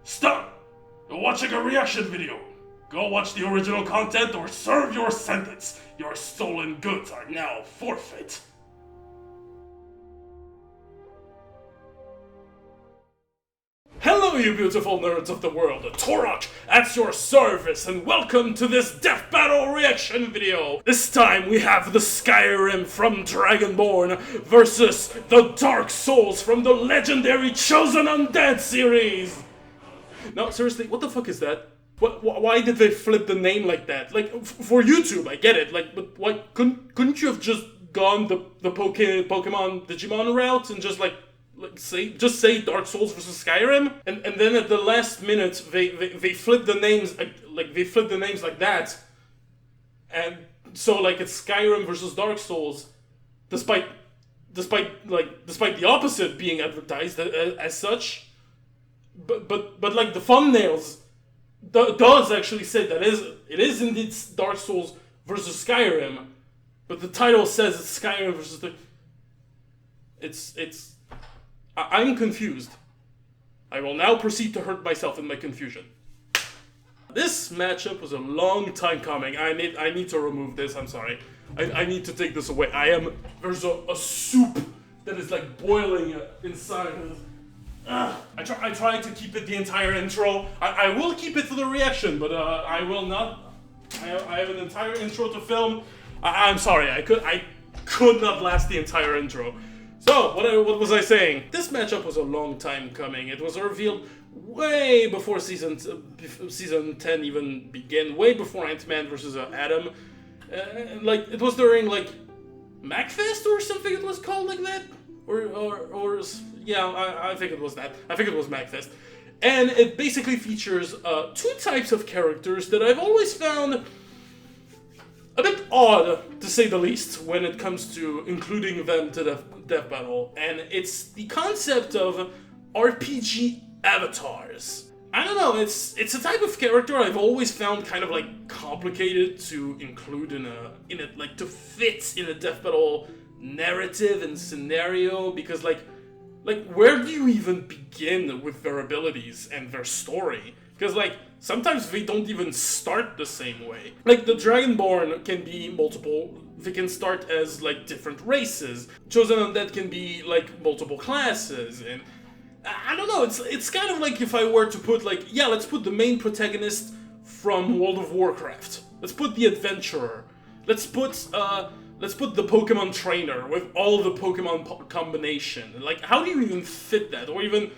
Stop! You're watching a reaction video. Go watch the original content or serve your sentence. Your stolen goods are now forfeit. Hello, you beautiful nerds of the world. Torok at your service, and welcome to this death battle reaction video. This time we have the Skyrim from Dragonborn versus the Dark Souls from the legendary Chosen Undead series. No, seriously, what the fuck is that? Why did they flip the name like that? Like, for YouTube, I get it. Like, but why couldn't you have just gone the Pokemon Digimon route and just say Dark Souls versus Skyrim? And then at the last minute they flip the names like that. And so like it's Skyrim versus Dark Souls, despite the opposite being advertised as such. But like the thumbnails does actually say that it is indeed Dark Souls versus Skyrim, but the title says it's Skyrim versus I'm confused. I will now proceed to hurt myself in my confusion. This matchup was a long time coming. I need to remove this. I'm sorry. I need to take this away. There's a soup that is like boiling inside. I try to keep it the entire intro. I will keep it for the reaction, but I will not. I have an entire intro to film. I'm sorry. I could not last the entire intro. So what was I saying? This matchup was a long time coming. It was revealed way before season 10 even began. Way before Ant-Man versus Adam. Like it was during like MacFest or something. It was called like that. Or yeah, I think it was that. I think it was MacFest. And it basically features two types of characters that I've always found a bit odd, to say the least, when it comes to including them to the death battle. And it's the concept of RPG avatars. I don't know, it's a type of character I've always found kind of like complicated to include in a like to fit in a death battle narrative and scenario, because like where do you even begin with their abilities and their story? Because like sometimes they don't even start the same way. Like the Dragonborn can be multiple. They can start as like different races. Chosen Undead can be like multiple classes, and I don't know. It's kind of like if I were to put like, yeah, let's put the main protagonist from World of Warcraft. Let's put the adventurer. Let's put the Pokemon trainer with all the Pokemon combination. Like, how do you even fit that? Or even,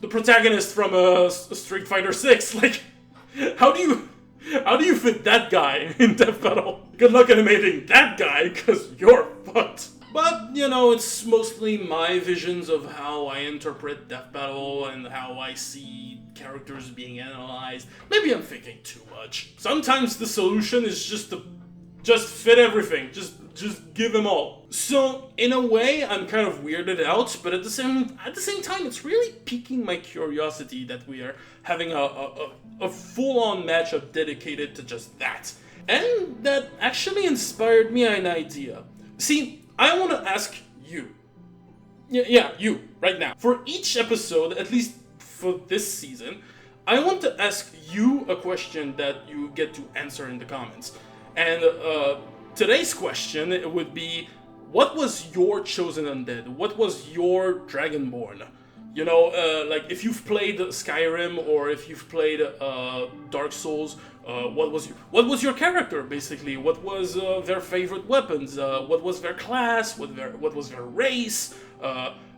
the protagonist from Street Fighter 6. Like, how do you fit that guy in death battle? Good luck animating that guy, because you're fucked. But, you know, it's mostly my visions of how I interpret death battle and how I see characters being analyzed. Maybe I'm thinking too much. Sometimes the solution is just to fit everything. Just give them all. So in a way, I'm kind of weirded out, but at the same time, it's really piquing my curiosity that we are having a full-on matchup dedicated to just that, and that actually inspired me an idea. See, I want to ask you. Yeah, you right now. For each episode, at least for this season, I want to ask you a question that you get to answer in the comments. And today's question would be, what was your Chosen Undead? What was your Dragonborn? You know, like if you've played Skyrim or if you've played Dark Souls, what was your character basically? What was their favorite weapons? What was their class? What was their race?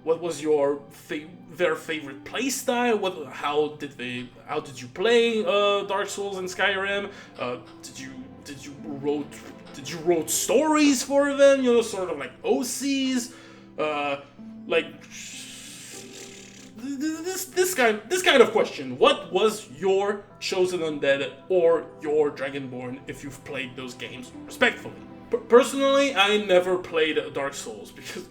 What was their favorite playstyle? How did you play Dark Souls and Skyrim? Did you wrote stories for them? You know, sort of like OCs, like this kind of question. What was your Chosen Undead or your Dragonborn if you've played those games respectfully? Personally, I never played Dark Souls because,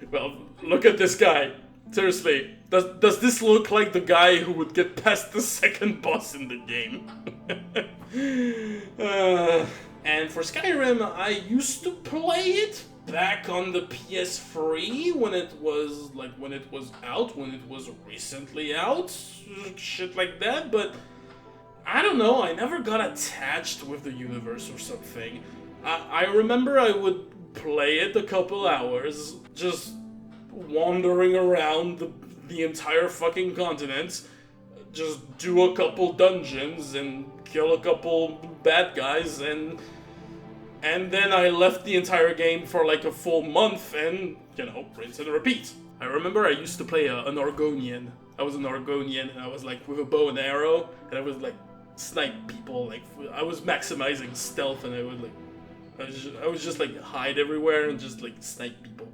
well, look at this guy. Seriously, does this look like the guy who would get past the second boss in the game? And for Skyrim, I used to play it back on the PS3 when it was out, when it was recently out, shit like that, but I don't know, I never got attached with the universe or something. I remember I would play it a couple hours, just wandering around the entire fucking continent, just do a couple dungeons and kill a couple bad guys, and then I left the entire game for like a full month and, you know, rinse and repeat. I remember I used to play an Argonian. I was an Argonian and I was like with a bow and arrow and I was like snipe people, like I was maximizing stealth and I was just like hide everywhere and just like snipe people.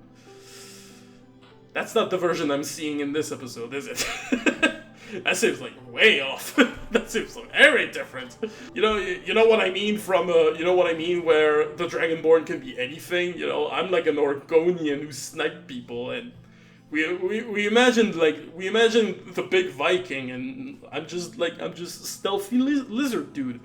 That's not the version I'm seeing in this episode, is it? That seems like way off. That seems like very different. You know what I mean from you know what I mean where the Dragonborn can be anything. You know, I'm like an Argonian who sniped people, and we imagined the big Viking, and I'm just stealthy lizard dude.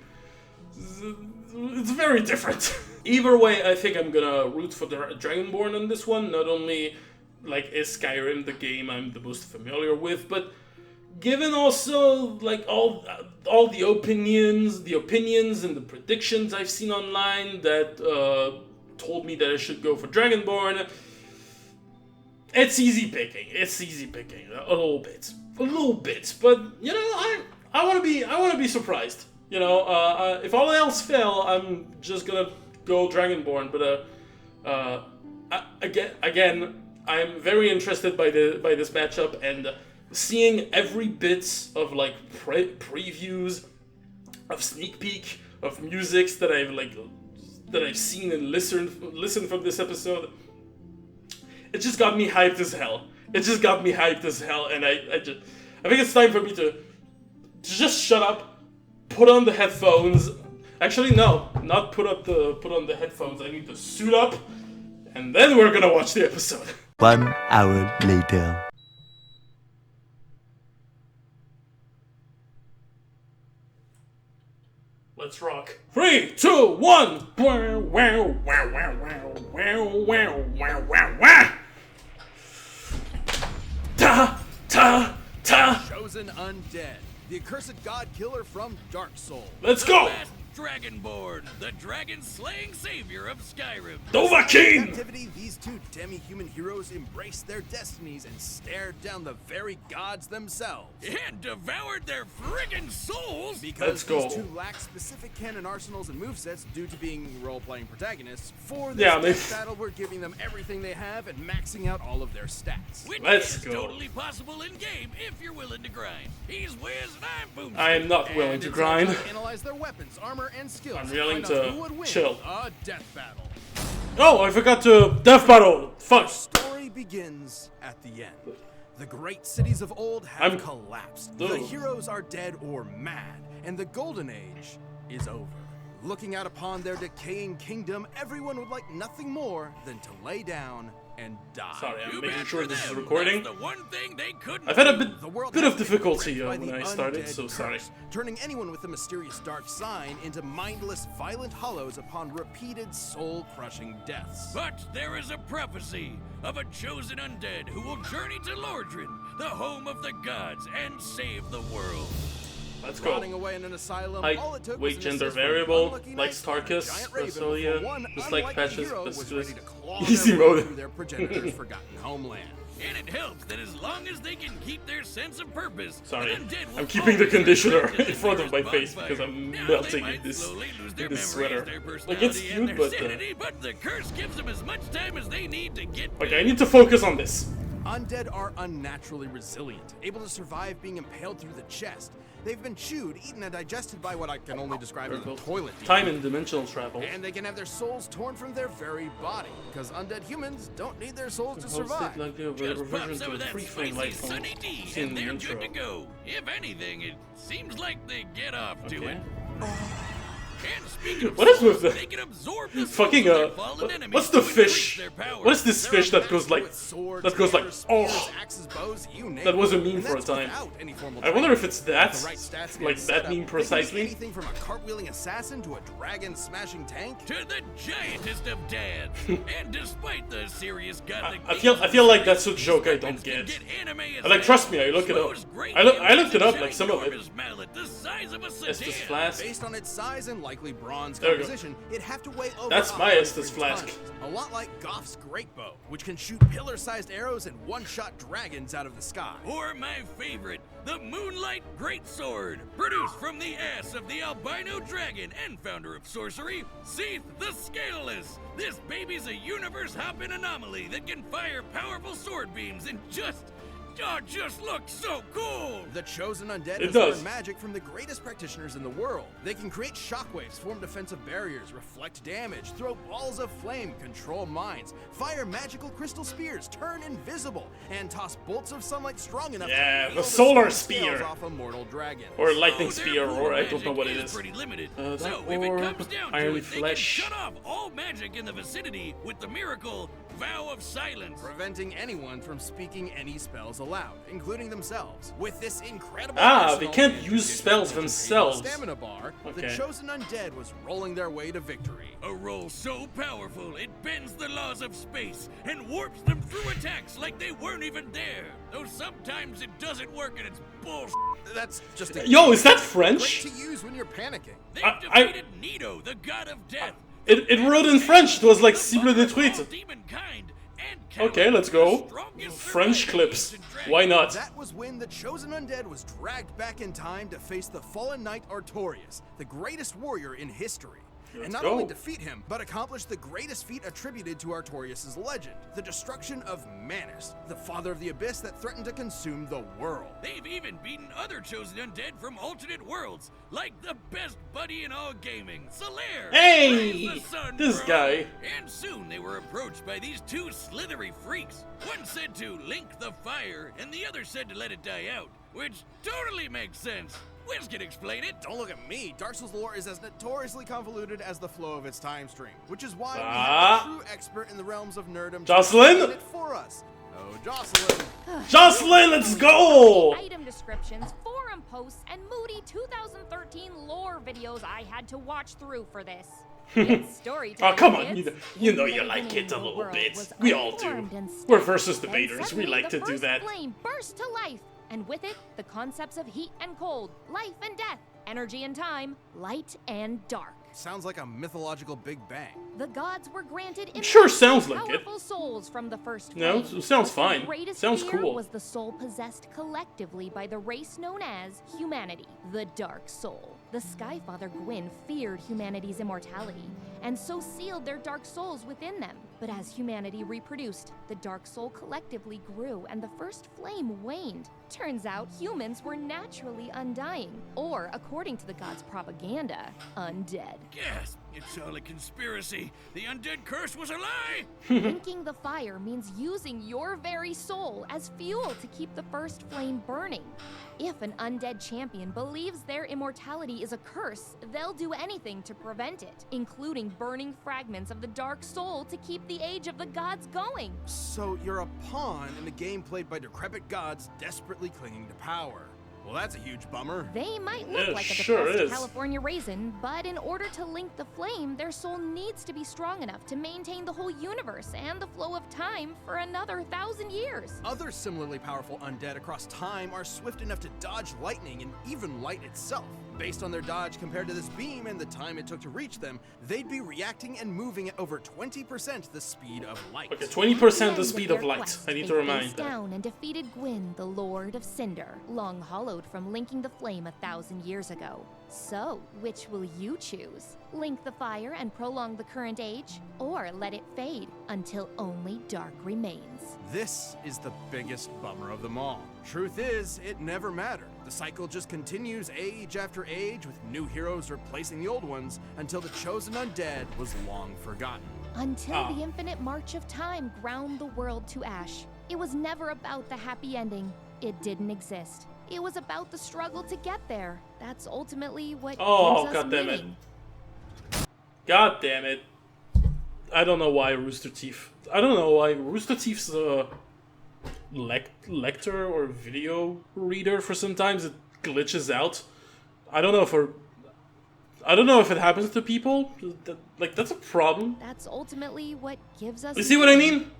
It's very different. Either way, I think I'm gonna root for the Dragonborn on this one. Not only like is Skyrim the game I'm the most familiar with, but given also like all the opinions and the predictions I've seen online that told me that I should go for Dragonborn, it's easy picking. It's easy picking a little bit, but you know I want to be surprised. You know, if all else fail, I'm just gonna go Dragonborn. But again, I'm very interested by this matchup, and seeing every bit of like previews, of sneak peek, of musics that I've seen and listened from this episode, it just got me hyped as hell. And I think it's time for me to just shut up, put on the headphones. Actually, no, not put on the headphones. I need to suit up, and then we're gonna watch the episode. 1 hour later. Let's rock. 3, 2, 1. Wow, wow, wow, wow, wow, wow, wow, wow, wow. Ta, ta, ta. Chosen undead, the accursed god killer from Dark Souls. Let's go. Dragonborn, the dragon-slaying savior of Skyrim. Dovahkiin! In captivity, these two demi-human heroes embrace their destinies and stared down the very gods themselves. And devoured their friggin' souls! Because these two lack specific canon arsenals and movesets due to being role-playing protagonists, for this death battle we're giving them everything they have and maxing out all of their stats. Which is totally possible in-game if you're willing to grind. He's Wiz and I'm Boomstick. I am not willing to grind. Analyze their weapons, armor, and skills. I'm willing to chill. A death battle. Oh, I forgot to death battle. Fuck. The story begins at the end. The great cities of old have collapsed. The heroes are dead or mad, and the golden age is over. Looking out upon their decaying kingdom, everyone would like nothing more than to lay down and die. Sorry, I'm making sure this is recording. The one thing they couldn't I've had a bit of difficulty when I started, so sorry. Turning anyone with a mysterious dark sign into mindless, violent hollows upon repeated soul-crushing deaths. But there is a prophecy of a chosen undead who will journey to Lordran, the home of the gods, and save the world. Let's go. Away in an asylum, weight gender variable, like Starkus, so yeah, just like patches, but just easy mode. Their progenitor's forgotten homeland. And it helps that as long as they can keep their sense of purpose. Sorry, I'm keeping the conditioner in front of my face because I'm melting in this sweater. Like, it's cute, but the curse gives them as much time as they need to get. Okay, I need to focus on this. Undead are unnaturally resilient, able to survive being impaled through the chest. They've been chewed, eaten, and digested by what I can only describe as a toilet. Time and dimensional travel. And they can have their souls torn from their very body, because undead humans don't need their souls to survive. Like the reversion to the free-frame life from and they're good to go. If anything, it seems like they get off to it. And speaking of What is with souls, the they can absorb the fucking souls of their fallen enemies what's the to increase fish? their power. What is this fish that goes like oh? axes, bows, you name That was a it. meme And for a that's time. without any formal I wonder training. if it's that, With the right stats and like that setup, meme they can be precisely. anything from a cartwheeling assassin to a dragon-smashing tank. To the giantest of dads. And despite the serious gothic I feel like that's a joke I don't get. Like, trust me, I look it up. I looked it up, like some of it. Estus Flask. Based on its size and likely bronze There we go. composition, it'd have to weigh over That's my 100 Estus Flask. tons. A lot like Goff's great bow, which can shoot pillar-sized arrows and one-shot dragons out of the sky. Or my favorite, the Moonlight Greatsword, produced from the ass of the albino dragon and founder of sorcery, Seath the Scaleless. This baby's a universe-hopping anomaly that can fire powerful sword beams and just looks so cool! The Chosen Undead It has does. learned magic from the greatest practitioners in the world. They can create shockwaves, form defensive barriers, reflect damage, throw balls of flame, control minds, fire magical crystal spears, turn invisible, and toss bolts of sunlight strong enough Yeah, to the peel solar scales spear. off a mortal dragon. Or lightning Their spear, pool or I magic don't know what it is. Pretty limited. That So if it orb, comes down to iron it, they flesh. can shut off all magic in the vicinity with the miracle Vow of Silence. Preventing anyone from speaking any spells aloud, including themselves. With this incredible They arsenal can't and use additional spells creative themselves. Stamina bar, the Okay. Chosen Undead was rolling their way to victory. A roll so powerful it bends the laws of space and warps them through attacks like they weren't even there. Though sometimes it doesn't work and it's bullshit. That's just a Yo, is that great French? to use when you're panicking. They've I- defeated Nido, the god of death. It wrote in French. It was like cible détruite. Okay, let's go. French clips. Why not? That was when the Chosen Undead was dragged back in time to face the fallen knight Artorias, the greatest warrior in history. And not go. only defeat him, but accomplish the greatest feat attributed to Artorias' legend, the destruction of Manus, the father of the abyss that threatened to consume the world. They've even beaten other chosen undead from alternate worlds, like the best buddy in all gaming, Solaire. Hey, Praise the sun, this bro. guy. And soon they were approached by these two slithery freaks. One said to link the fire, and the other said to let it die out, which totally makes sense. Wiz can explain it. Don't look at me. Dark Souls lore is as notoriously convoluted as the flow of its time stream, which is why we have a true expert in the realms of nerdom to Jocelyn? explain it for us. Oh, Jocelyn. Jocelyn, let's go! Item descriptions, forum posts, and moody 2013 lore videos I had to watch through for this. It's storytelling, Oh, come on. kids. You know In you the like beginning, it a the little world bit. was We all do. unformed and We're stuck. versus Then debaters. We suddenly like the to do first that. flame burst to life, and with it, the concepts of heat and cold, life and death, energy and time, light and dark. Sounds like a mythological Big Bang. The gods were granted Sure immensely sounds like it. powerful souls from the first No, flame. it sounds The fine. greatest Sounds fear cool. was the soul possessed collectively by the race known as humanity, the Dark Soul. The Skyfather Gwyn feared humanity's immortality, and so sealed their dark souls within them. But as humanity reproduced, the Dark Soul collectively grew and the first flame waned. Turns out humans were naturally undying, or according to the gods' propaganda, undead. Gasp! It's all a conspiracy. The undead curse was a lie. Linking the fire means using your very soul as fuel to keep the first flame burning. If an undead champion believes their immortality is a curse, they'll do anything to prevent it, including burning fragments of the dark soul to keep the age of the gods going. So you're a pawn in a game played by decrepit gods desperately clinging to power. Well, that's a huge bummer. They might look It like a sure depressed is. California raisin, but in order to link the flame, their soul needs to be strong enough to maintain the whole universe and the flow of time for another 1,000 years. Other similarly powerful undead across time are swift enough to dodge lightning and even light itself. Based on their dodge compared to this beam and the time it took to reach them, they'd be reacting and moving at over 20% the speed of light. Okay, 20% the End speed their of light. quest, I need they to remind faced them. down and defeated Gwyn, the Lord of Cinder, long hollowed from linking the flame 1,000 years ago. So, which will you choose? Link the fire and prolong the current age, or let it fade until only dark remains? This is the biggest bummer of them all. Truth is, it never mattered. The cycle just continues age after age with new heroes replacing the old ones until the chosen undead was long forgotten. Until the infinite march of time ground the world to ash. It was never about the happy ending. It didn't exist. It was about the struggle to get there. That's ultimately what Oh, gives us goddammit. meaning. God damn it. I don't know why Rooster Teeth. I don't know why Rooster Teeth's lector or video reader for sometimes it glitches out. I don't know if it happens to people. Like that's a problem. That's ultimately what gives us. You see what I mean?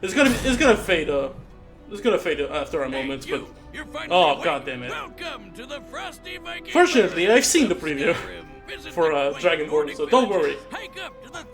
It's gonna fade. It's gonna fade after a moment, but oh god damn it! Welcome to the Frosty Viking. Fortunately, I've seen the preview for Dragonborn, so don't worry.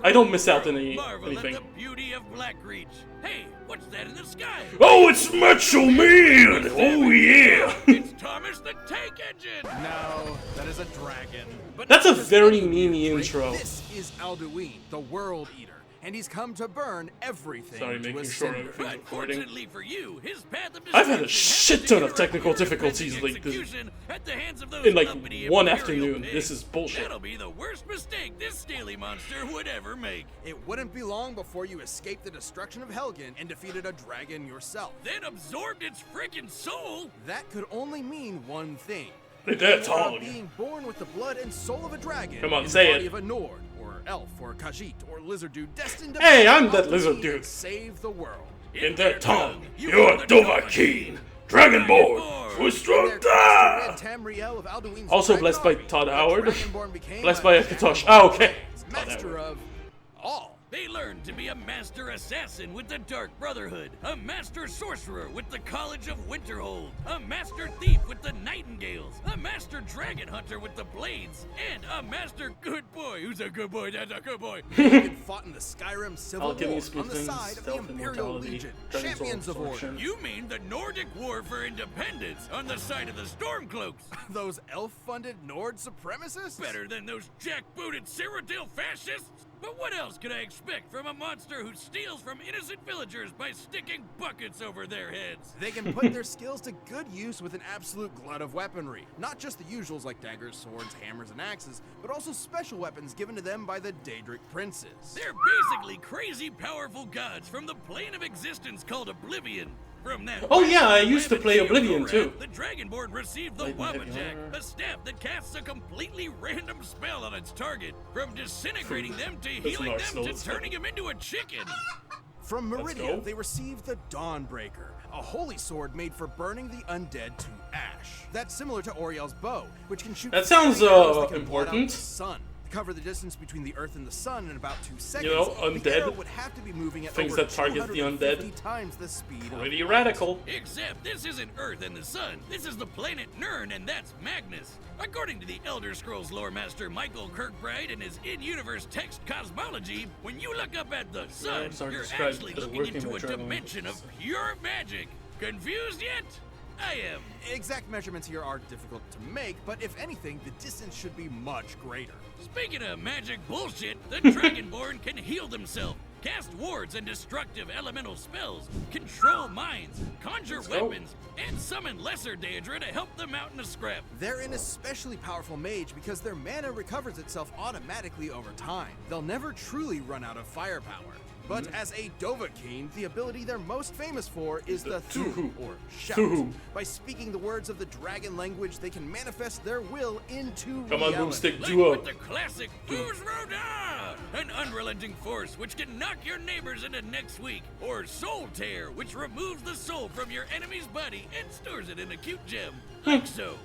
I don't miss out on anything. The beauty of Blackreach. Hey, what's that in the sky? Oh, it's Macho Man! Oh yeah! It's Thomas the Tank Engine. No, that is a dragon. But That's a not just very any meanie dragon. intro. This is Alduin, the World Eater, and he's come to burn everything. Sorry, to making a sure cinder. everything's But recording. fortunately for you, his path of I've had a destruction shit ton of happens to technical hero difficulties impending like this execution at the hands of those in like uppity one Imperial afternoon. pigs. This is bullshit. That'll be the worst mistake this scaly monster would ever make. It wouldn't be long before you escaped the destruction of Helgen and defeated a dragon yourself. Then absorbed its freaking soul. That could only mean one thing. That's You are all. being born with the blood and soul of a dragon. Come on, in say the body it. of a Nord, or elf, or Khajiit, or lizard dude destined to Hey, I'm help that the lizard king dude. Save the world. In their tongue, you're Dovahkiin, Dragonborn, for Their strong quest to rid Tamriel of Alduin's Also dragon blessed by army, Todd the Howard. Dragonborn became Blessed a by Akatosh. Dragonborn, Ah, okay. master of all. They learned to be a master assassin with the Dark Brotherhood, a master sorcerer with the College of Winterhold, a master thief with the Nightingales, a master dragon hunter with the Blades, and a master good boy who's a good boy, that's a good boy. They fought in the Skyrim Civil Alchemy, War on the smithing, side of the stealth, Imperial immortality, Legion, Dragon champions Soul of order. absorption. You mean the Nordic War for Independence on the side of the Stormcloaks? Those elf-funded Nord supremacists? Better than those jackbooted Cyrodiil fascists? But what else could I expect from a monster who steals from innocent villagers by sticking buckets over their heads? They can put their skills to good use with an absolute glut of weaponry. Not just the usuals like daggers, swords, hammers, and axes, but also special weapons given to them by the Daedric princes. They're basically crazy powerful gods from the plane of existence called Oblivion. From that Oh, yeah, I used to play Oblivion, too. The Dragonborn received the Lightning heavy Wabbajack, armor. a staff that casts a completely random spell on its target, from disintegrating them to healing nice, them though. to turning them into a chicken. From Let's Meridia, go. they received the Dawnbreaker, a holy sword made for burning the undead to ash. That's similar to Oriel's bow, which can shoot That sounds, fiery arrows that can blot out important. the sun. To cover the distance between the Earth and the Sun in about 2 seconds, know, the undead, arrow would have to be moving at things over that target the undead. 250 times the speed of Pretty light. radical. Except this isn't Earth and the Sun. This is the planet Nirn, and that's Magnus. According to the Elder Scrolls lore master Michael Kirkbride and his in-universe text cosmology, when you look up at the sun, it's hard to you're describe actually the looking working into a measurement. dimension of pure magic. Confused yet? I am. Exact measurements here are difficult to make, but if anything, the distance should be much greater. Speaking of magic bullshit, the Dragonborn can heal themselves, cast wards and destructive elemental spells, control minds, conjure go. weapons, and summon lesser Daedra to help them out in a scrap. They're an especially powerful mage because their mana recovers itself automatically over time. They'll never truly run out of firepower. But as a Dovahkiin, the ability they're most famous for is the Thu, or shout. Thu. By speaking the words of the dragon language, they can manifest their will into Come on, reality. Boomstick, Like duo. with the classic Foo's Roda! An unrelenting force which can knock your neighbors into next week. Or Soul Tear, which removes the soul from your enemy's body and stores it in a cute gem. Like so.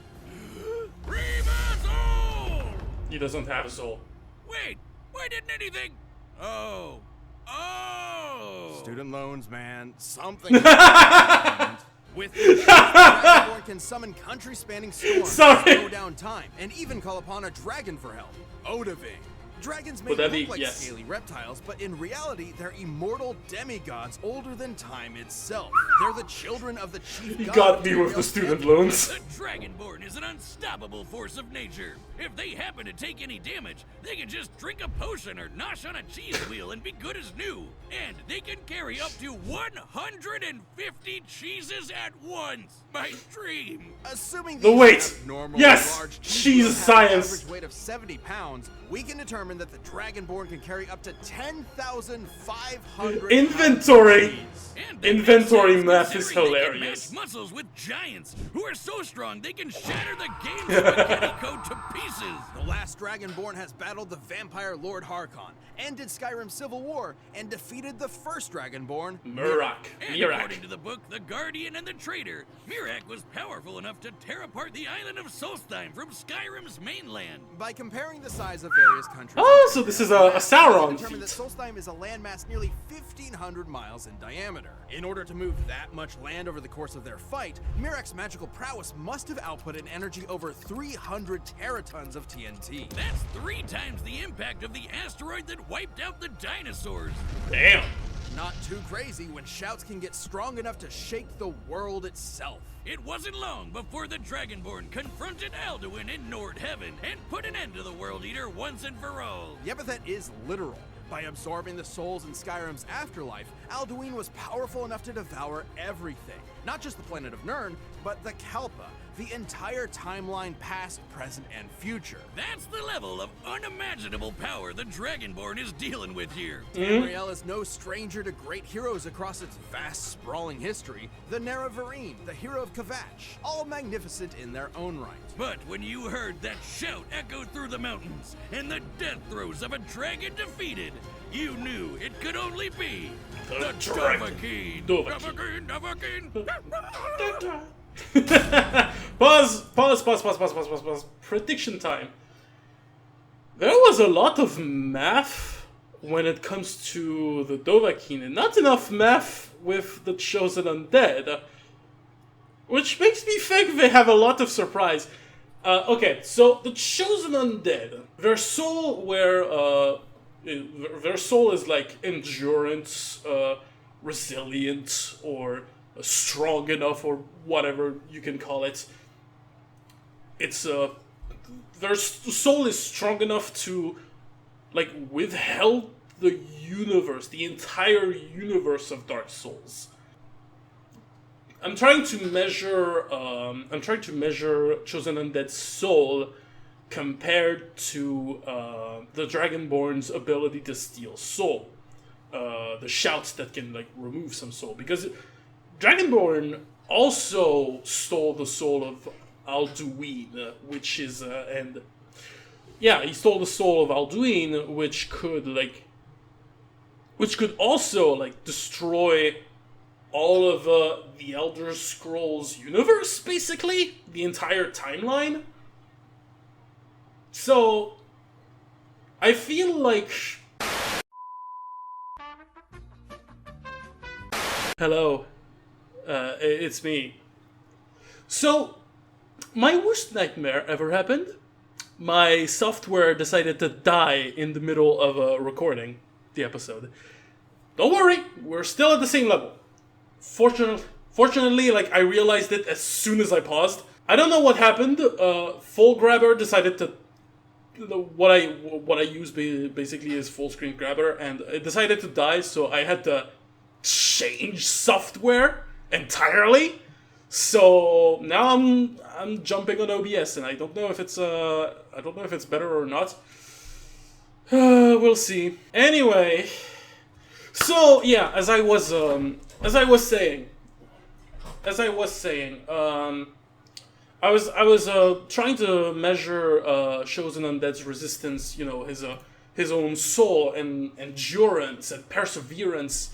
Riva Soul! He doesn't have a soul. Wait, why didn't anything? Oh. Student loans, man. Something. With this, Dragonborn can summon country-spanning storms, Sorry. slow down time, and even call upon a dragon for help. Odahviing. Dragons may Would that look be- like yes. scaly reptiles, but in reality, they're immortal demigods older than time itself. They're the children of the chief You god got of me with the Tamriel's student pantheon. loans. The Dragonborn is an unstoppable force of nature. If they happen to take any damage, they can just drink a potion or nosh on a cheese wheel and be good as new. And they can carry up to 150 cheeses at once. My dream. Assuming The these weight. have normal Yes! large Cheese cheeses have an science. average weight of 70 pounds, we can determine determined that the Dragonborn can carry up to 10,500 Inventory! And Inventory math is considering they can hilarious. match muscles with giants who are so strong they can shatter the game's spaghetti code to pieces. The last Dragonborn has battled the vampire Lord Harkon, ended Skyrim's civil war, and defeated the first Dragonborn, Murak. And according to the book, The Guardian and the Traitor, Murak was powerful enough to tear apart the island of Solstheim from Skyrim's mainland. By comparing the size of various countries... Oh, so this is a Sauron determined that feat. Solstheim is a landmass nearly 1,500 miles in diameter. In order to move that much land over the course of their fight, Murak's magical prowess must have output an energy over 300 teratons of TNT. That's 3 times the impact of the asteroid that wiped out the dinosaurs. Damn. Not too crazy when shouts can get strong enough to shake the world itself. It wasn't long before the Dragonborn confronted Alduin in Nord Heaven and put an end to the World Eater once and for all. The epithet is literal. By absorbing the souls in Skyrim's afterlife, Alduin was powerful enough to devour everything. Not just the planet of Nirn, but the Kalpa, the entire timeline past, present, and future. That's the level of unimaginable power the Dragonborn is dealing with here. Tamriel is no stranger to great heroes across its vast, sprawling history. The Nerevarine, the hero of Kvatch, all magnificent in their own right. But when you heard that shout echo through the mountains and the death throes of a dragon defeated, you knew it could only be the dragon. Dovahkiin. Dovahkiin. Pause. Prediction time. There was a lot of math when it comes to the Dovahkiin, and not enough math with the Chosen Undead, which makes me think they have a lot of surprise. Okay, so the Chosen Undead, their soul is like endurance, resilient, or strong enough, or whatever you can call it. It's their soul is strong enough to like withhold the universe, the entire universe of Dark Souls. I'm trying to measure Chosen Undead's soul compared to the Dragonborn's ability to steal soul. The shouts that can like remove some soul, because Dragonborn also stole the soul of Alduin, which is he stole the soul of Alduin, which could also like destroy all of the Elder Scrolls universe, basically the entire timeline. So I feel like hello. It's me. So, my worst nightmare ever happened. My software decided to die in the middle of recording the episode. Don't worry, we're still at the same level. Fortunately, like, I realized it as soon as I paused. I don't know what happened. Full Grabber decided to... What I use basically is full screen grabber, and it decided to die, so I had to change software entirely. So now I'm jumping on OBS, and I don't know if it's better or not. We'll see. Anyway, so yeah, as I was saying, I was trying to measure Chosen Undead's resistance, his own soul and endurance and perseverance,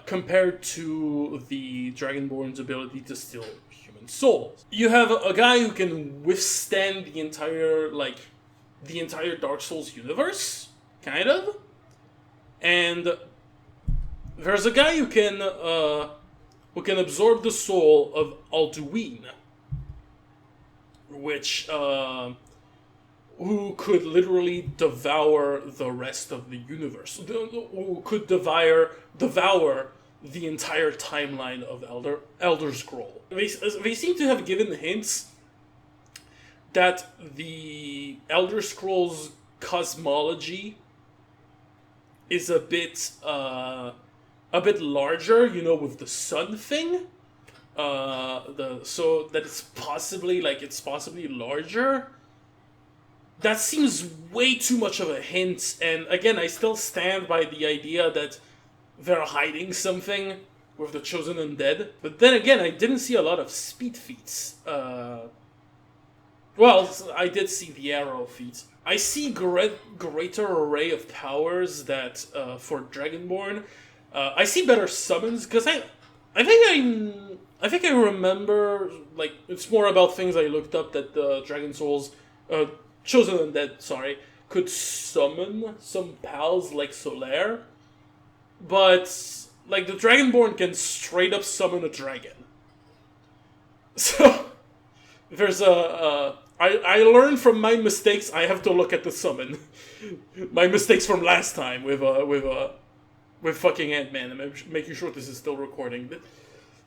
compared to the Dragonborn's ability to steal human souls. You have a guy who can withstand the entire Dark Souls universe, kind of, and there's a guy who can absorb the soul of Alduin, which who could literally devour the rest of the universe, who could devour the entire timeline of Elder Scroll. They seem to have given hints that the Elder Scrolls cosmology is a bit larger, with the sun thing. So that it's possibly larger. that seems way too much of a hint, and again, I still stand by the idea that they're hiding something with the Chosen Undead. But then again, I didn't see a lot of speed feats. Well, I did see the arrow feat. I see greater array of powers that for Dragonborn. I see better summons because I think I remember, like, it's more about things I looked up that the Dragon Souls, Chosen Undead, sorry, could summon some pals like Solaire, but like the Dragonborn can straight up summon a dragon. So there's I learned from my mistakes. I have to look at the summon. My mistakes from last time with fucking Ant-Man. I'm making sure this is still recording. But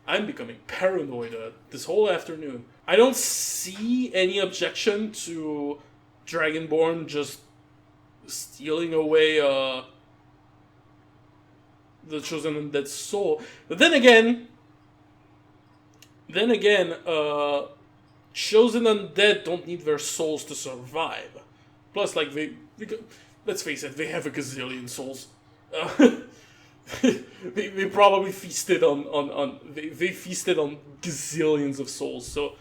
I'm becoming paranoid this whole afternoon. I don't see any objection to Dragonborn just stealing away the Chosen Undead soul. But then again, Chosen Undead don't need their souls to survive. Plus, like, let's face it, they have a gazillion souls. They probably feasted on they feasted on gazillions of souls, so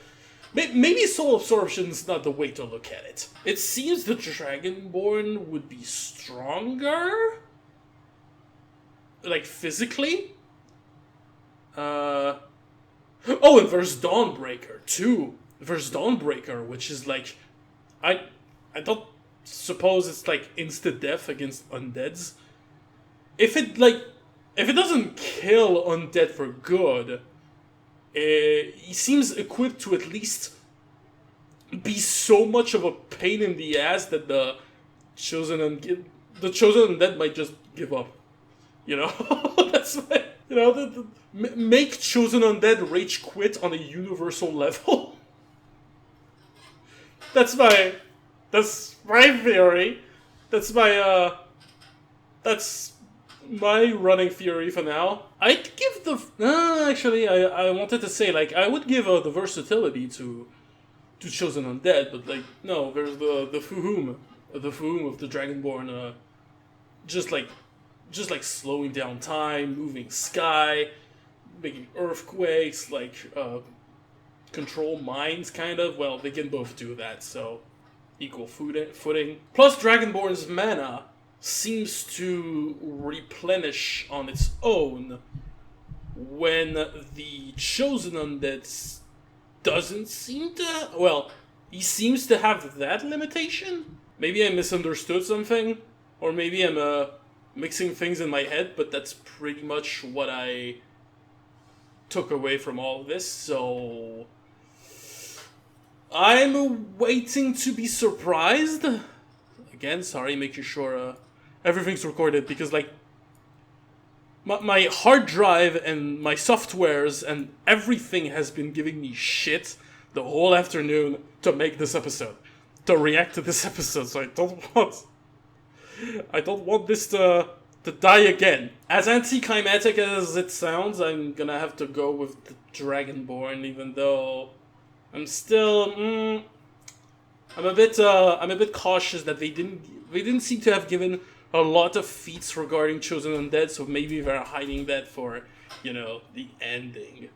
maybe soul absorption is not the way to look at it. It seems the Dragonborn would be stronger, like physically. Oh, and there's Dawnbreaker too. There's Dawnbreaker, which is like, I don't suppose it's like insta death against undeads. If it doesn't kill undead for good, he seems equipped to at least be so much of a pain in the ass that the Chosen Undead might just give up. You know, that's why, you know, make Chosen Undead rage quit on a universal level. That's my theory. That's my running theory for now. I'd give the actually I wanted to say, like, I would give the versatility to Chosen Undead, but like, no, there's the Fuhum of the Dragonborn, just like slowing down time, moving sky, making earthquakes, like control minds, kind of. Well, they can both do that, so equal footing. Plus, Dragonborn's mana seems to replenish on its own when the Chosen Undead doesn't seem to... Well, he seems to have that limitation? Maybe I misunderstood something, or maybe I'm mixing things in my head, but that's pretty much what I took away from all of this, so I'm waiting to be surprised. Again, sorry, making sure everything's recorded, because like my hard drive and my softwares and everything has been giving me shit the whole afternoon to make this episode, to react to this episode, so I don't want this to die again. As anticlimactic as it sounds, I'm gonna have to go with the Dragonborn, even though I'm still I'm a bit cautious that they didn't seem to have given a lot of feats regarding Chosen Undead, so maybe they're hiding that for, you know, the ending.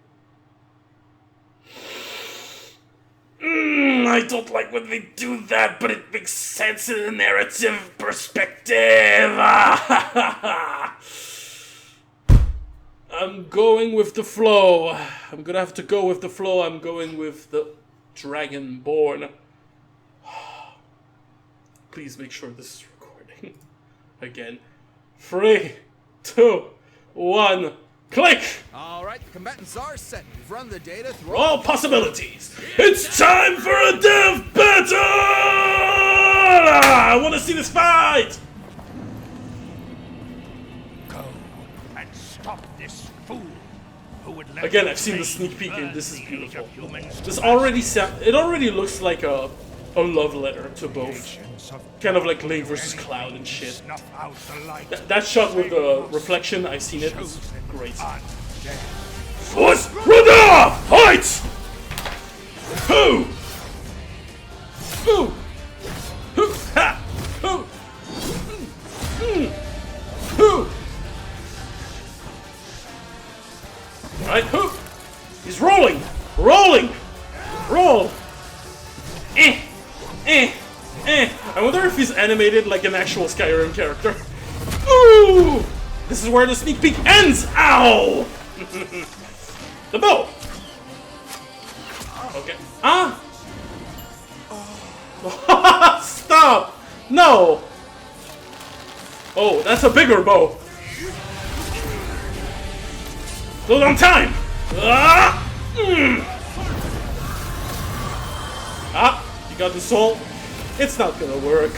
I don't like when they do that, but it makes sense in a narrative perspective. I'm going with the flow. I'm gonna have to go with the flow. I'm going with the Dragonborn. Please make sure this is recording. Again. 3, 2, 1, click! Alright, the combatants are set. We've run the data through all possibilities. It's time for a death battle! I want to see this fight! Go and stop this fool who would let Again, I've seen the sneak peek and this is beautiful. This already looks like a love letter to both. Kind of like Link versus Cloud and shit. That shot with the reflection, I've seen it, was great. Force Radar! Fight! Who? Who? Who? animated like an actual Skyrim character. Ooh! This is where the sneak peek ends! Ow! The bow! Okay. Ah! Stop! No! Oh, that's a bigger bow. Close on time! Ah! Ah! You got the soul? It's not gonna work.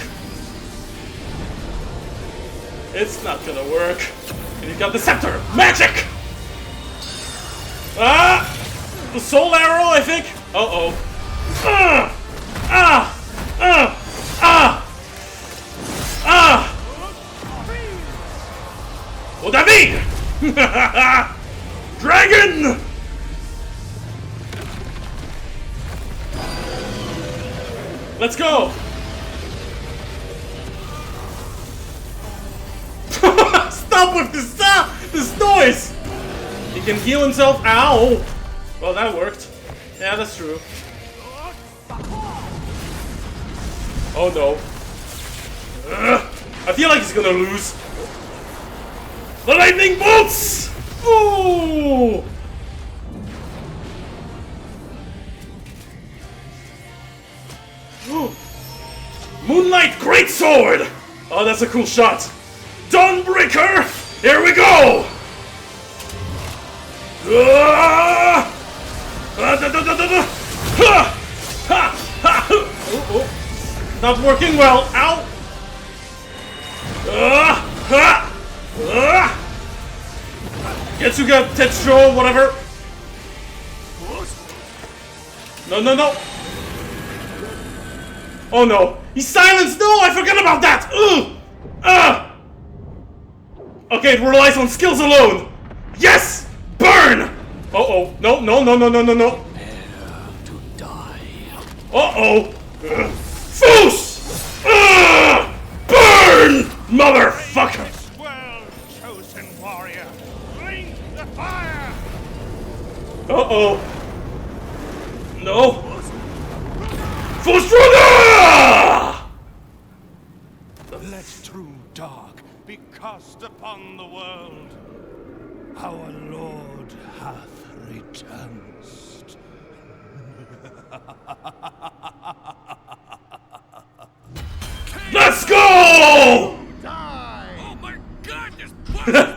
It's not gonna work. And you got the scepter! Magic! Ah! The soul arrow, I think? Uh-oh. Ah! Ah! Ah! Ah! Ah! Oh, David! Dragon! Let's go! Stop with this noise! He can heal himself. Ow! Well, that worked. Yeah, that's true. Oh no. I feel like he's gonna lose. The lightning bolts! Ooh! Moonlight Greatsword! Oh, that's a cool shot. Dawnbreaker! Here we go! Not working well. Ow! Getsuga, Tetsuo, whatever. No, no, no. Oh no. He's silenced. No, I forgot about that. Okay, it relies on skills alone. Yes! Burn! Uh-oh. No, no, no, no, no, no, no. Prepare to die. Uh-oh. Foos! Burn! Motherfucker! This world chosen warrior, bring the fire! Uh-oh. No. Fustrada! Let true dark be cast upon the world. Our Lord hath returned. Let's go! Die! Oh my god, this bullshit!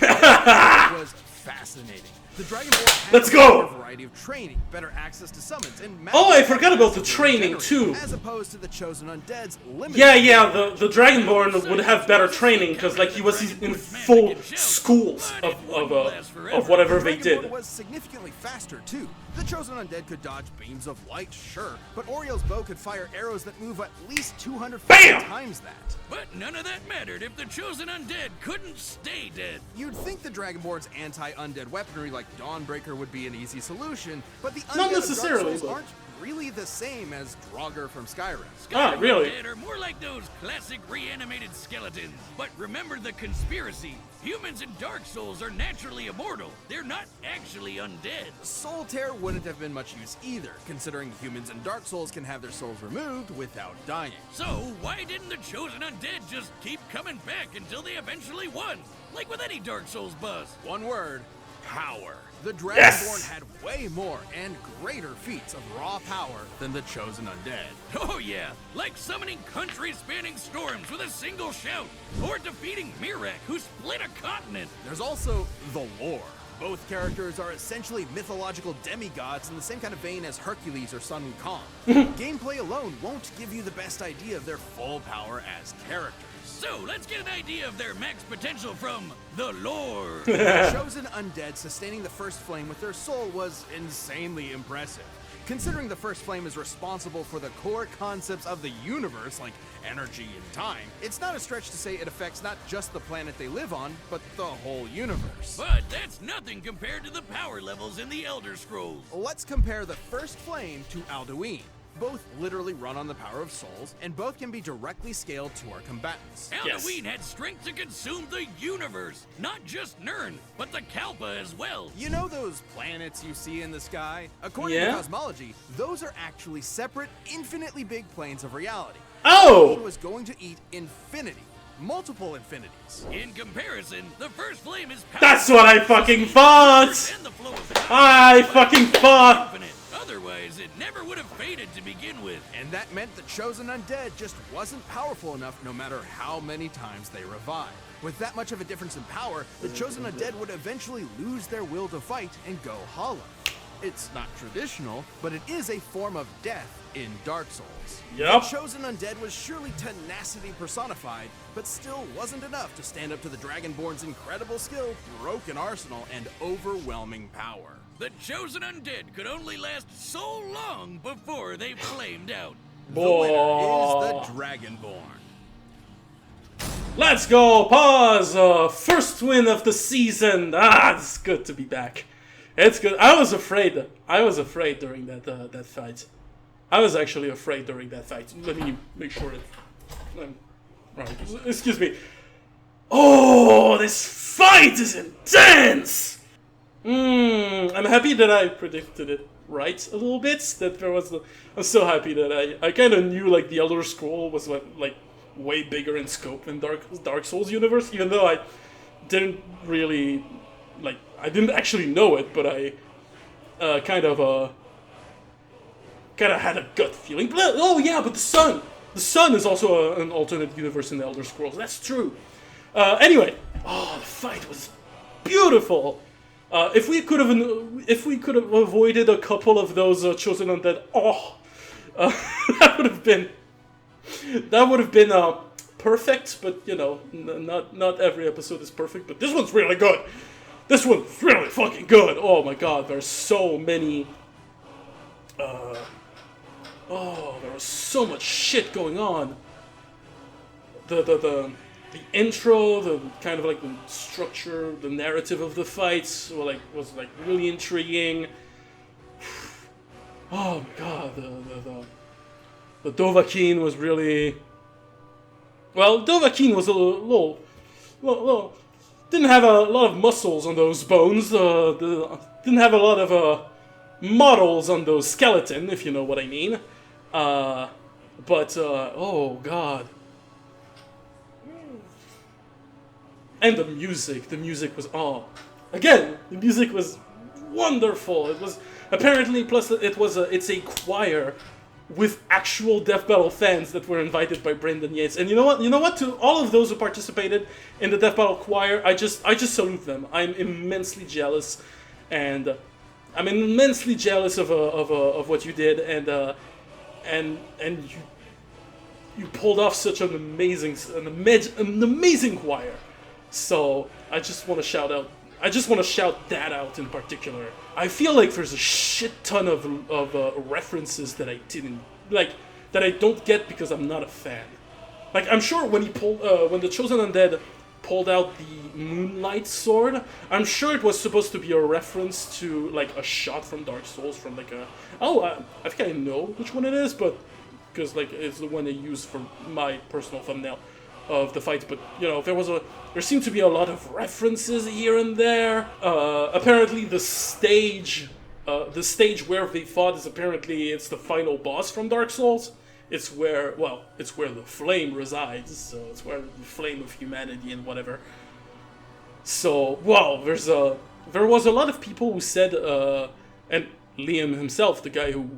It was fascinating. The Dragonborn had Let's go! a variety of training, better access to summons, and Oh, I forgot about the training too. as opposed to the chosen undead's limited. Yeah, the Dragonborn would have better training because, like, he was in full schools of whatever they Dragonborn did. was significantly faster too. The chosen undead could dodge beams of light, sure, but Oriel's bow could fire arrows that move at least 250 Bam! times that. But none of that mattered if the chosen undead couldn't stay dead. You'd think the Dragonborn's anti-undead weaponry like Dawnbreaker would be an easy solution, but the Not undead necessarily, of Dark Souls but- aren't really the same as Draugr from Skyrim. Ah, really? Undead are more like those classic reanimated skeletons. But remember the conspiracy. Humans in Dark Souls are naturally immortal. They're not actually undead. Soul Tear wouldn't have been much use either, considering humans in Dark Souls can have their souls removed without dying. So why didn't the chosen undead just keep coming back until they eventually won? Like with any Dark Souls boss. One word, power. The Dragonborn Yes! had way more and greater feats of raw power than the chosen undead. Oh yeah, like summoning country-spanning storms with a single shout, or defeating Mirak, who split a continent. There's also the lore. Both characters are essentially mythological demigods in the same kind of vein as Hercules or Sun Wukong. Gameplay alone won't give you the best idea of their full power as characters. So let's get an idea of their max potential from the lore. The chosen undead sustaining the first flame with their soul was insanely impressive. Considering the first flame is responsible for the core concepts of the universe, like energy and time, it's not a stretch to say it affects not just the planet they live on, but the whole universe. But that's nothing compared to the power levels in the Elder Scrolls. Let's compare the first flame to Alduin. Both literally run on the power of souls, and both can be directly scaled to our combatants. Yes. Alduin had strength to consume the universe, not just Nirn, but the Kalpa as well. You know those planets you see in the sky? According Yeah? to cosmology, those are actually separate, infinitely big planes of reality. Oh! was going to eat infinity. Multiple infinities. In comparison, the first flame is That's what I fucking thought! and the flow of I fucking thought! infinite. Otherwise, it never would have faded to begin with. And that meant the chosen undead just wasn't powerful enough no matter how many times they revived. With that much of a difference in power, the chosen undead would eventually lose their will to fight and go hollow. It's not traditional, but it is a form of death in Dark Souls. Yep. The chosen undead was surely tenacity personified, but still wasn't enough to stand up to the Dragonborn's incredible skill, broken arsenal, and overwhelming power. The chosen undead could only last so long before they flamed out. The winner is the Dragonborn. Let's go! Pause! First win of the season! It's good to be back. It's good. I was afraid. I was afraid during that fight. I was actually afraid during that fight. Let me make sure it... right. Excuse me. Oh, this fight is intense! I'm happy that I predicted it right a little bit. That there was... I'm so happy that I kind of knew like the Elder Scroll was like way bigger in scope than Dark Souls universe, even though I didn't really like. I didn't actually know it, but I kind of had a gut feeling. But, oh yeah, but the sun is also an alternate universe in the Elder Scrolls. That's true. Anyway, the fight was beautiful. If we could have avoided a couple of those chosen undead, that would have been perfect. But you know, not every episode is perfect. But this one's really good. This one's really fucking good. Oh my god, there's so many. There was so much shit going on. The intro, the kind of like the structure, the narrative of the fights was really intriguing. Oh my god, the Dovahkiin was really... Well, Dovahkiin was a little didn't have a lot of muscles on those bones, didn't have a lot of models on those skeleton, if you know what I mean. Oh god. And the music was, again, the music was wonderful. It was, apparently, plus it's a choir with actual Death Battle fans that were invited by Brendan Yates. And you know what? To all of those who participated in the Death Battle choir, I just salute them. I'm immensely jealous, and I'm immensely jealous of what you did, and you pulled off such an amazing choir. So I just want to shout out. I just want to shout that out in particular. I feel like there's a shit ton of references that I didn't like, that I don't get because I'm not a fan. Like, I'm sure when when the Chosen Undead pulled out the Moonlight Sword, I'm sure it was supposed to be a reference to like a shot from Dark Souls, from like I think I know which one it is, but because like it's the one they used for my personal thumbnail of the fight. But you know, there seemed to be a lot of references here and there. Apparently the stage where they fought is apparently it's the final boss from Dark Souls. It's where the flame resides, so it's where the flame of humanity and whatever. So, well, there was a lot of people who said, and Liam himself, the guy who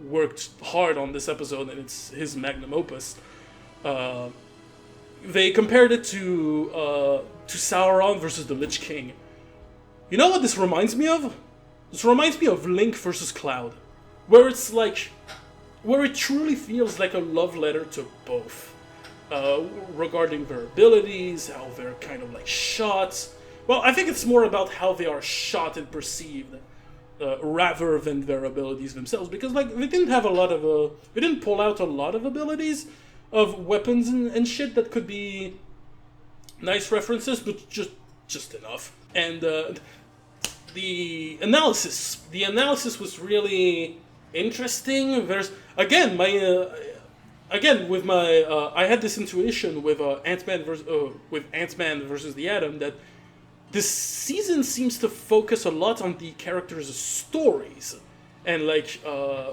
worked hard on this episode, and it's his magnum opus, they compared it to Sauron versus the Lich King. You know what this reminds me of? This reminds me of Link versus Cloud, where it truly feels like a love letter to both, regarding their abilities, how they're kind of like shot. Well, I think it's more about how they are shot and perceived, rather than their abilities themselves, because like they didn't pull out a lot of abilities of weapons and shit that could be nice references, but just enough. And the analysis was really interesting. There's I had this intuition with Ant-Man versus the Atom that this season seems to focus a lot on the characters' stories, and like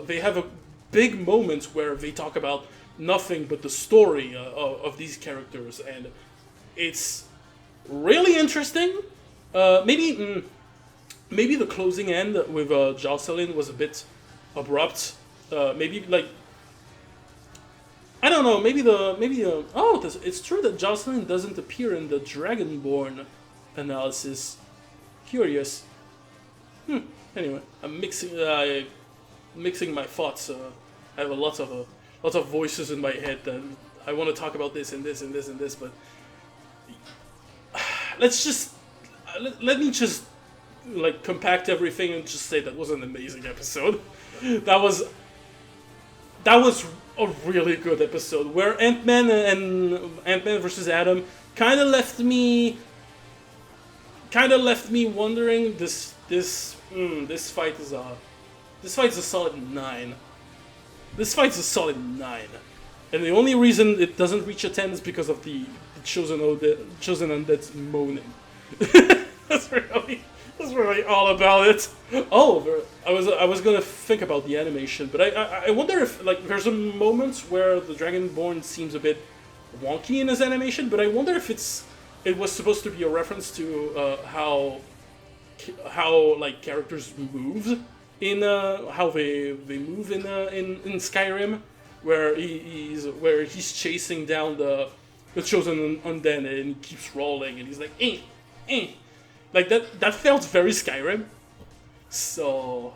they have a big moment where they talk about nothing but the story of these characters, and it's really interesting. Maybe the closing end with Jocelyn was a bit abrupt. Maybe like, I don't know. It's true that Jocelyn doesn't appear in the Dragonborn analysis. Curious. Anyway, I'm mixing my thoughts. I have lots of voices in my head, and I want to talk about this and this and this and this. But let me just like compact everything and just say that was an amazing episode. That was a really good episode where Ant-Man versus Adam kind of left me wondering. This fight is a solid 9. This fight's a solid 9, and the only reason it doesn't reach a 10 is because of the chosen undead's moaning. That's really all about it. Oliver, I was gonna think about the animation, but I wonder if like there's a moment where the Dragonborn seems a bit wonky in his animation, but I wonder if it was supposed to be a reference to how like characters move in how they move in Skyrim, where he's chasing down the chosen undead and he keeps rolling and he's like like that felt very Skyrim. So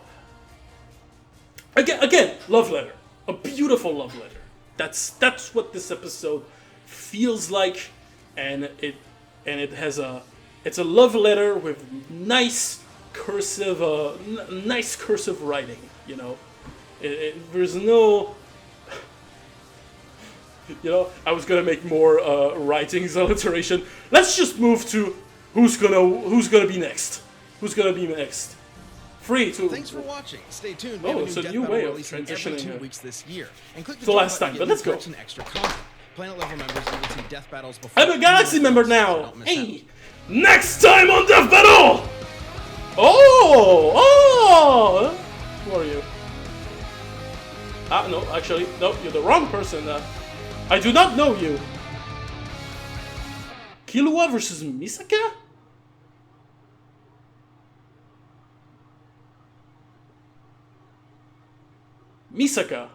again, love letter, a beautiful love letter. That's what this episode feels like, and it has it's a love letter with nice cursive writing. You know, there's no. You know, I was gonna make more writings alliteration. Let's just move to who's gonna be next. Who's gonna be next? 3, 2. Thanks for watching. Stay tuned. Oh, it's a new way of every transitioning 2 weeks this year. And click the last time, but let's go. Extra content. Planet level members will see death battles before. I'm a Galaxy member now. Hey, next time on Death Battle. Oh, who are you? No, actually, no, you're the wrong person. I do not know you. Killua versus Misaka? Misaka.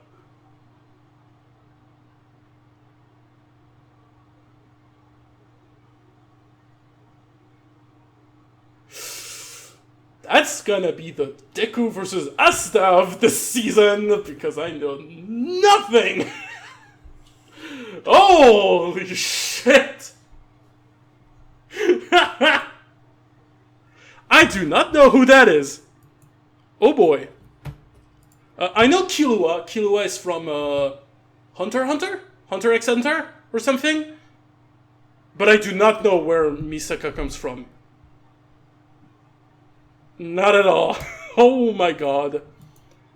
That's gonna be the Deku versus Asta of this season, because I know nothing! Holy shit! I do not know who that is. Oh boy. I know Killua. Killua is from Hunter x Hunter or something. But I do not know where Misaka comes from. Not at all. Oh my god.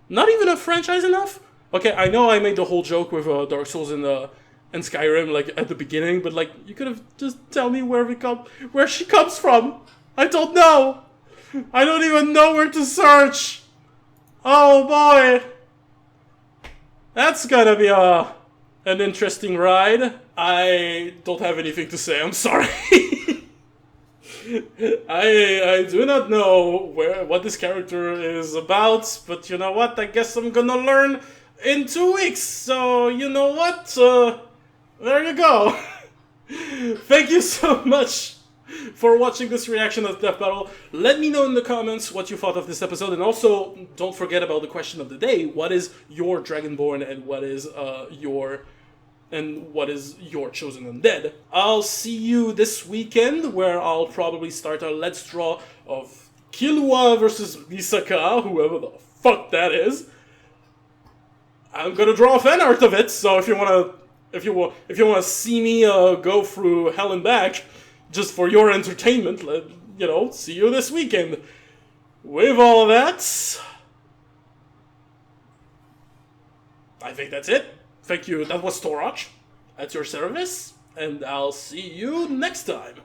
Not even a franchise enough? Okay, I know I made the whole joke with Dark Souls and Skyrim, like, at the beginning, but, like, you could have just tell me where she comes from. I don't know. I don't even know where to search. Oh boy. That's gonna be an interesting ride. I don't have anything to say, I'm sorry. I do not know what this character is about, but you know what? I guess I'm gonna learn in 2 weeks. So you know what? There you go. Thank you so much for watching this reaction of Death Battle. Let me know in the comments what you thought of this episode, and also don't forget about the question of the day: what is your Dragonborn, and what is your chosen undead? I'll see you this weekend, where I'll probably start a Let's Draw of Killua versus Misaka, whoever the fuck that is. I'm gonna draw a fan art of it, so if you wanna see me go through hell and back, just for your entertainment, see you this weekend. With all that, I think that's it. Thank you. That was Torach at your service, and I'll see you next time.